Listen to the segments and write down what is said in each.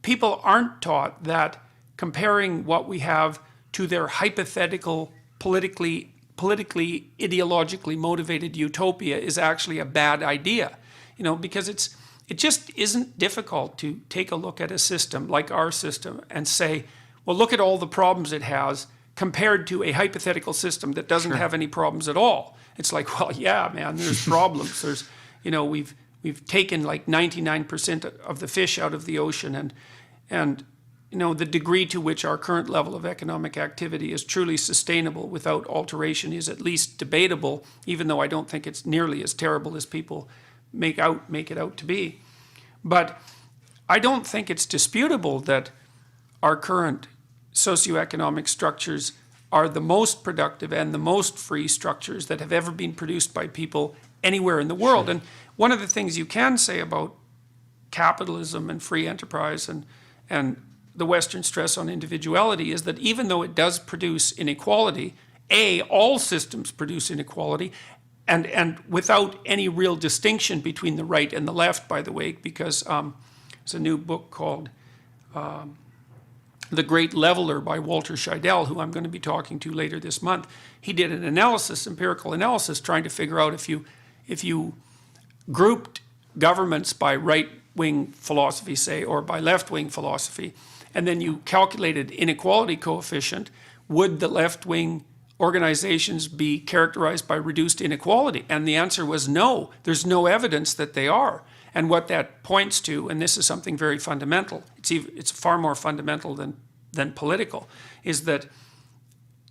people aren't taught that comparing what we have to their hypothetical, politically, ideologically motivated utopia is actually a bad idea. You know, because it just isn't difficult to take a look at a system like our system and say, well, look at all the problems it has compared to a hypothetical system that doesn't have any problems at all. It's like, well, yeah, man, there's problems. There's, you know, we've taken like 99% of the fish out of the ocean, and you know, the degree to which our current level of economic activity is truly sustainable without alteration is at least debatable, even though I don't think it's nearly as terrible as people make it out to be. But I don't think it's disputable that our current socioeconomic structures are the most productive and the most free structures that have ever been produced by people anywhere in the world. And one of the things you can say about capitalism and free enterprise and the Western stress on individuality is that even though it does produce inequality, all systems produce inequality, and without any real distinction between the right and the left, by the way, because there's a new book called The Great Leveler by Walter Scheidel, who I'm going to be talking to later this month. He did an analysis, empirical analysis, trying to figure out if you grouped governments by right-wing philosophy, say, or by left-wing philosophy, and then you calculated inequality coefficient, would the left-wing organizations be characterized by reduced inequality? And the answer was no. There's no evidence that they are. And what that points to, and this is something very fundamental, it's far more fundamental than political, is that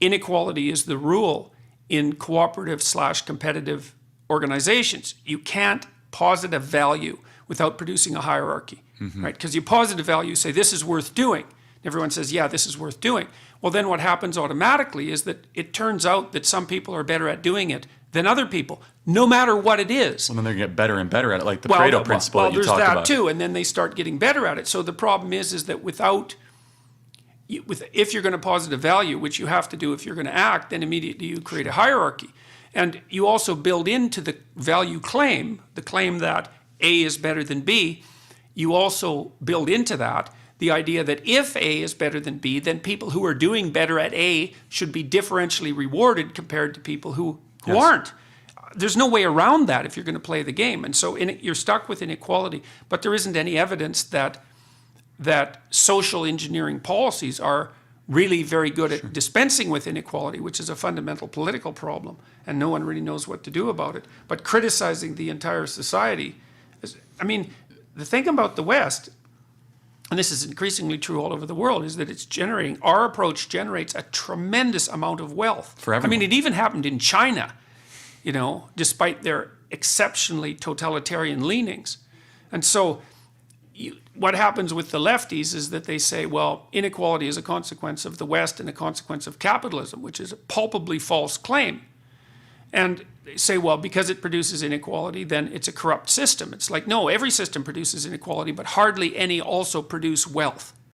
inequality is the rule in cooperative/competitive organizations. You can't posit a value without producing a hierarchy, right? Because you posit a value, say this is worth doing. Everyone says, yeah, this is worth doing. Well, then what happens automatically is that it turns out that some people are better at doing it than other people, no matter what it is. Well, then they get better and better at it, like the Pareto principle that you talked about. Well, there's that too, and then they start getting better at it. So the problem is that if you're going to posit a value, which you have to do if you're going to act, then immediately you create a hierarchy. And you also build into the value claim, the claim that A is better than B, you also build into that the idea that if A is better than B, then people who are doing better at A should be differentially rewarded compared to people who aren't. There's no way around that if you're going to play the game. And so you're stuck with inequality, but there isn't any evidence that social engineering policies are really very good at dispensing with inequality, which is a fundamental political problem, and no one really knows what to do about it. But criticizing the entire society I mean, the thing about the West, and this is increasingly true all over the world, is that our approach generates a tremendous amount of wealth. For everyone. I mean, it even happened in China, you know, despite their exceptionally totalitarian leanings. And so what happens with the lefties is that they say, well, inequality is a consequence of the West and a consequence of capitalism, which is a palpably false claim. And they say, well, because it produces inequality, then it's a corrupt system. It's like, no, every system produces inequality, but hardly any also produce wealth.